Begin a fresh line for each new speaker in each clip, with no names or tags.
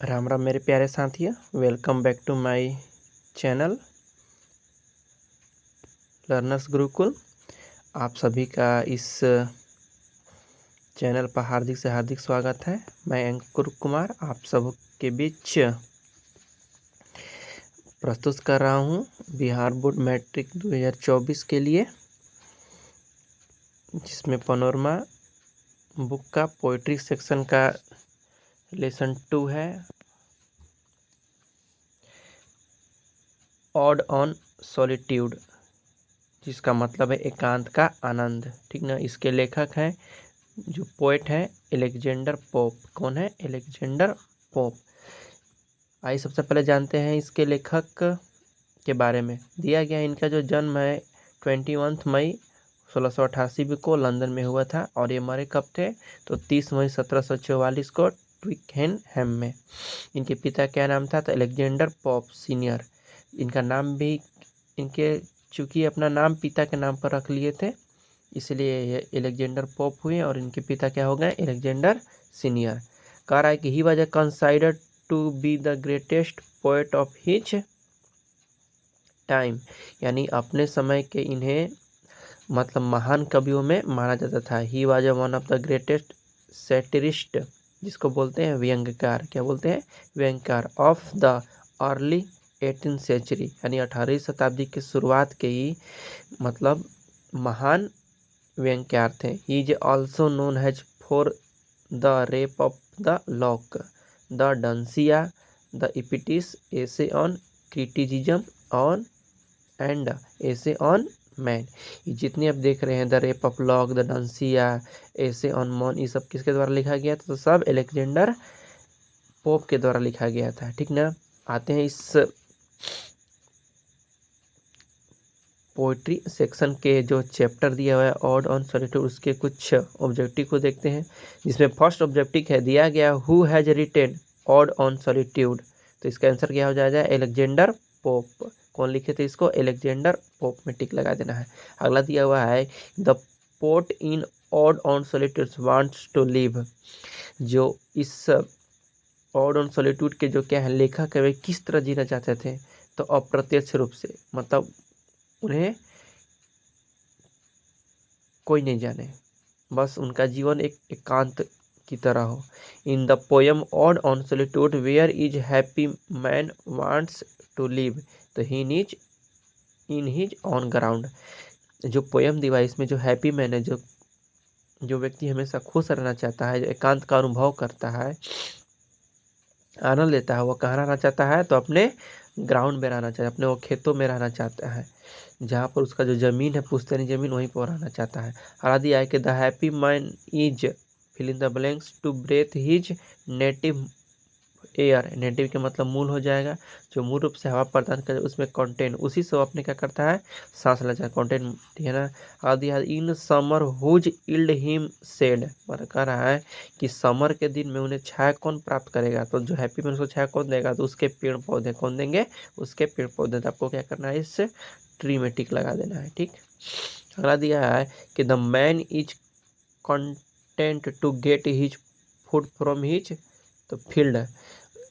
राम राम मेरे प्यारे साथियों, welcome back to my channel learners Gurukul. आप सभी का इस चैनल पर हार्दिक से हार्दिक स्वागत है। मैं अंकुर कुमार आप सब के बीच प्रस्तुत कर रहा हूं बिहार बोर्ड मैट्रिक 2024 के लिए, जिसमें पनोरमा बुक का पोइट्री सेक्शन का लेसन 2 है, ऑड ऑन सॉलिट्यूड, जिसका मतलब है एकांत का आनंद। ठीक ना। इसके लेखक हैं, जो पोएट है, अलेक्जेंडर पोप। कौन है? Alexander pope. आइए सबसे पहले जानते हैं इसके लेखक के बारे में। दिया गया इनका जो जन्म है 21 मई 1688 को लंदन में हुआ था, और ये मरे कब थे? तो 30 मई 1744 को ट्विकहेम में। इनके पिता क्या नाम था? तो अलेक्जेंडर पोप सीनियर। इनका नाम भी इनके चूंकि अपना नाम पिता के नाम पर रख लिए थे, इसलिए ये अलेक्जेंडर पोप हुए, और इनके पिता क्या हो गए? Alexander senior. कह रहा है कि he was a considered to be the greatest poet of his time, यानी अपने समय के इन्हें मतलब महान कवियों में माना जाता था। He was one of the greatest satirist, जिसको बोलते हैं व्यंग्यकार। क्या बोलते हैं? व्यंग्यकार of the early 18th century, यानी 18वीं शताब्दी की शुरुआत के ही मतलब महान व्यंग्यकार थे। He is also known has for the rape of the lock, the Dunciad, the epistles, essay on criticism on and essay on man. ये जितने आप देख रहे हैं, the rape of lock, the Dunciad, essay on man, ये सब किसके द्वारा लिखा गया था? तो सब अलेक्जेंडर पोप के द्वारा लिखा गया था। ठीक ना। आते हैं इस पोइट्री सेक्शन के जो चैप्टर दिया हुआ है ऑड ऑन सॉलिट्यूड, उसके कुछ ऑब्जेक्टिव को देखते हैं। जिसमें फर्स्ट ऑब्जेक्टिव है दिया गया, who has retain odd on solitude. तो इसका आंसर क्या हो जाएगा? Alexander pope. कौन लिखे थे इसको? अलेक्जेंडर पोप में टिक लगा देना है। अगला दिया हुआ है, the poet in ode on solitude wants to live. जो इस ऑड ऑन सॉलिट्यूड के जो क्या है लेखक है, वे किस तरह जीना चाहते थे? तो अप्रत्यक्ष रूप से, मतलब उन्हें कोई नहीं जाने, बस उनका जीवन एक एकांत की तरह हो। In the poem ode on solitude where is happy man wants to live, तो he needs in his own ground. जो पोयम दिया है इसमें जो हैप्पी मैन है, जो व्यक्ति हमेशा खुश रहना चाहता है, जो एकांत का अनुभव करता है, आनंद लेता है, वो कहाँ रहना चाहता है? तो अपने ग्राउंड में रहना चाहता है, अपने वो खेतों में रहना चाहता है, जहाँ पर उसका जो ज़मीन है, पुश्तैनी ज़मीन, वहीं पर रहना चाहता है। और दिया है कि the happy man is fill in the blanks to breathe his native air. Native के मतलब मूल हो जाएगा, जो मूल रूप से हवा प्रदान करे, उसमें कंटेन, उसी से वो अपने क्या करता है? सांस लेता है, कंटेन। ठीक है ना। और दिया in summer whose yield him shade, मतलब कह रहा है कि समर के दिन में उन्हें छाया कौन प्राप्त करेगा? तो जो हैप्पी मैन उसको छाया कौन देगा? तो उसके पेड़ पौधे। कौन देंगे? उसके पेड़ पौधे। तो आपको क्या करना है? इस ट्री में टिक लगा देना है। ठीक। अगला दिया है कि the man is content to get his food from his तो फील्ड।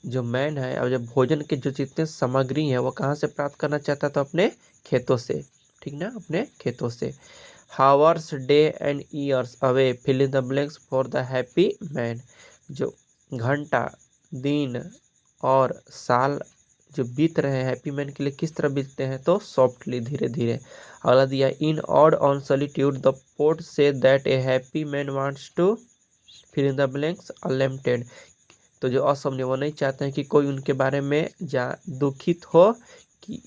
जो मैन है, और जब भोजन के जो जितने सामग्री है, वो कहाँ से प्राप्त करना चाहता था? तो अपने खेतों से। ठीक ना, अपने खेतों से। Hours day and years away fill in the blanks for the happy man. जो घंटा, दिन और साल जो बीत रहे हैं हैप्पी मैन के लिए, किस तरह बीतते हैं? तो सॉफ्टली, धीरे धीरे। अगला दिया, in ode on solitude the poet says that a happy man wants to fill in the blanks unlimited. तो जो असमझ, वो नहीं चाहते हैं कि कोई उनके बारे में दुखित हो कि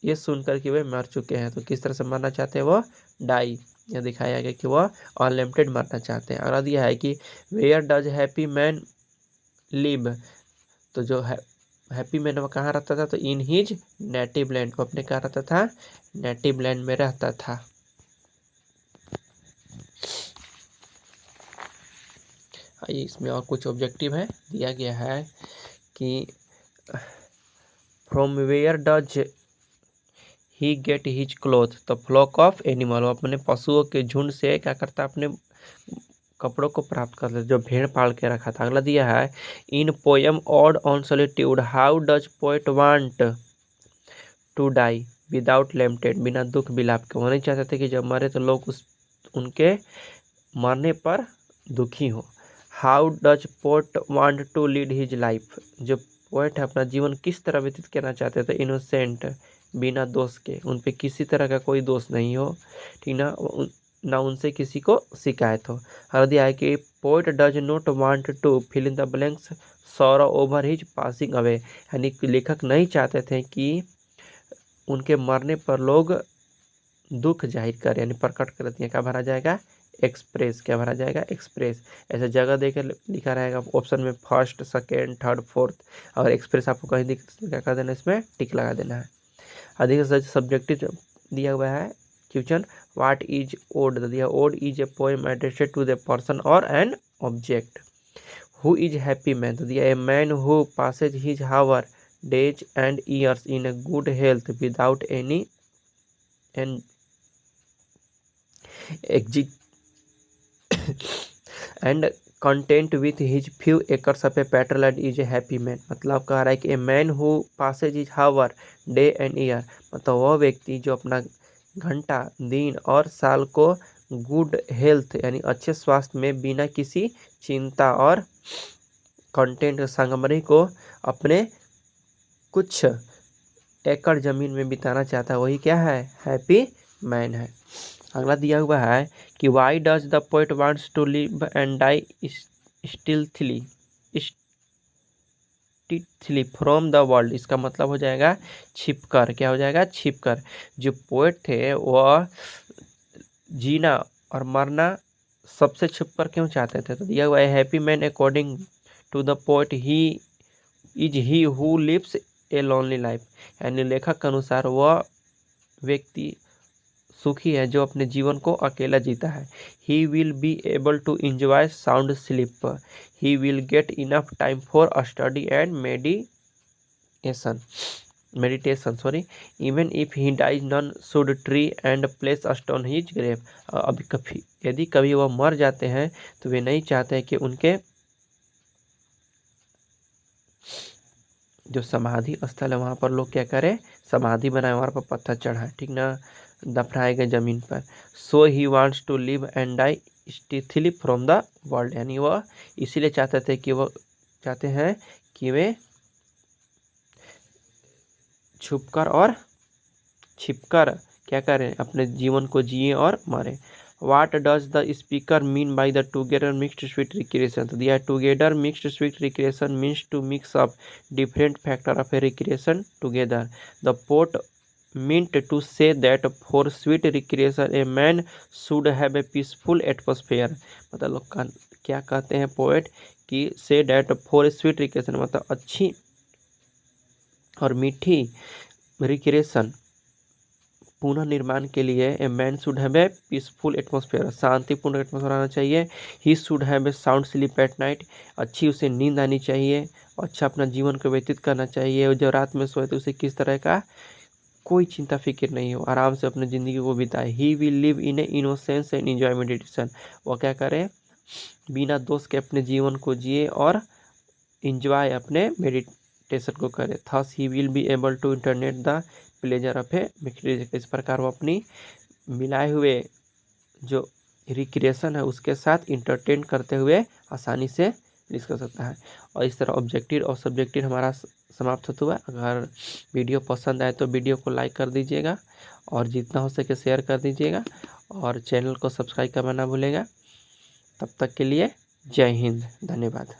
ये सुनकर कि वे मर चुके हैं। तो किस तरह से मरना चाहते हैं? वो डाई। यह दिखाया गया कि वह अनलिमिटेड मरना चाहते हैं। अगला दिया है कि where does happy man live. तो जो हैप्पी मैन वो कहाँ रहता था? तो इन हिज नेटिव लैंड, को अपने कहाँ रहता था? नेटिव लैंड में रहता था। आइए इसमें और कुछ ऑब्जेक्टिव है। दिया गया है कि from where does he get his cloth, तो फ्लॉक ऑफ एनिमल, वो अपने पशुओं के झुंड से क्या करता है? अपने कपड़ों को प्राप्त कर ले, जो भेड़ पाल के रखा था। अगला दिया है in poem ode on solitude how does poet want to die without limited, बिना दुख विलाप के। वो नहीं चाहते थे कि जब मरे तो लोग उनके मरने पर दुखी हो। How does poet want to lead his life, जो पोएट है अपना जीवन किस तरह व्यतीत करना चाहते थे, इनोसेंट, बिना दोष के, उन पे किसी तरह का कोई दोष नहीं हो, ठीक ना उनसे किसी को शिकायत हो। हर दिया है कि poet does not want to fill in the blanks sorrow over his passing away, यानी लेखक नहीं चाहते थे कि उनके मरने पर लोग दुख जाहिर करें, यानी प्रकट कर दिया। क्या भरा जाएगा, एक्सप्रेस। क्या भरा जाएगा, एक्सप्रेस। ऐसे जगह देकर लिखा रहेगा ऑप्शन में फर्स्ट, सेकेंड, थर्ड, फोर्थ। और एक्सप्रेस आपको कहीं दिख क्या कर देना, इसमें टिक लगा देना है। अधिक सब्जेक्टिव दिया हुआ है क्वेश्चन, व्हाट इज ओड दिया। Ode is a poem addressed to the person और an object. Who is happy man तो दिया, a man who passes his hour days and years in a good health without any and content with his few acres of a paternal land is a happy man. मतलब कह रहा है कि a man who passes his hour day and year, मतलब वह व्यक्ति जो अपना घंटा, दिन और साल को गुड हेल्थ यानी अच्छे स्वास्थ्य में बिना किसी चिंता और कंटेंट संगमरी को अपने कुछ एकड़ जमीन में बिताना चाहता है, वही क्या है, हैप्पी मैन है। अगला दिया हुआ है कि why does the poet wants to live and die stealthily from the world. इसका मतलब हो जाएगा छिपकर। क्या हो जाएगा, छिपकर। जो पोएट थे वह जीना और मरना सबसे छिपकर क्यों चाहते थे, तो दिया हुआ है happy man according to the poet he is he who lives a lonely life, यानी लेखक के अनुसार वह व्यक्ति सुखी है जो अपने जीवन को अकेला जीता है। He will be able to enjoy sound sleep, he will get enough time for study and meditation sorry, even if he dies none should tree and place stone his grave. अभी कभी यदि कभी वह मर जाते हैं तो वे नहीं चाहते कि उनके जो समाधि स्थल है वहाँ पर लोग क्या करें, समाधि बनाए, वहाँ पर पत्थर चढ़ाए, ठीक ना, दफनाए गए जमीन पर। So he wants to live and die stealthily from the world, यानी वह इसीलिए चाहते थे कि वह चाहते हैं कि वे छुपकर और छिपकर क्या करें, अपने जीवन को जिए और मरे। What does the speaker mean by the together mixed sweet recreation? तो दिया है together mixed sweet recreation means to mix up different factor of a recreation together. The poet meant to say that for sweet recreation a man should have a peaceful atmosphere. मतलब लोग क्या कहते हैं poet कि say that for sweet recreation मतलब अच्छी और मीठी रिक्रिएशन पुनः निर्माण के लिए a man should have a peaceful atmosphere, शांतिपूर्ण एटमॉस्फेयर आना चाहिए। He should have a sound sleep at night, अच्छी उसे नींद आनी चाहिए, अच्छा अपना जीवन को व्यतीत करना चाहिए। और जब रात में सोए तो उसे किस तरह का कोई चिंता फिक्र नहीं हो, आराम से अपनी ज़िंदगी को बिताए। He will live in A innocence and enjoy meditation, वह क्या करे, बिना दोष के अपने जीवन को जिए और इंजॉय अपने मेडिटेशन को करे। Thus he will be able to internet the pleasure of a mixed. इस प्रकार वो अपनी मिलाए हुए जो रिक्रिएशन है उसके साथ इंटरटेन करते हुए आसानी से डिस्कस कर सकता है। और इस तरह ऑब्जेक्टिव और सब्जेक्टिव हमारा समाप्त होता हुआ। अगर वीडियो पसंद आए तो वीडियो को लाइक कर दीजिएगा और जितना हो सके शेयर कर दीजिएगा और चैनल को सब्सक्राइब करना ना भूलेगा। तब तक के लिए जय हिंद, धन्यवाद।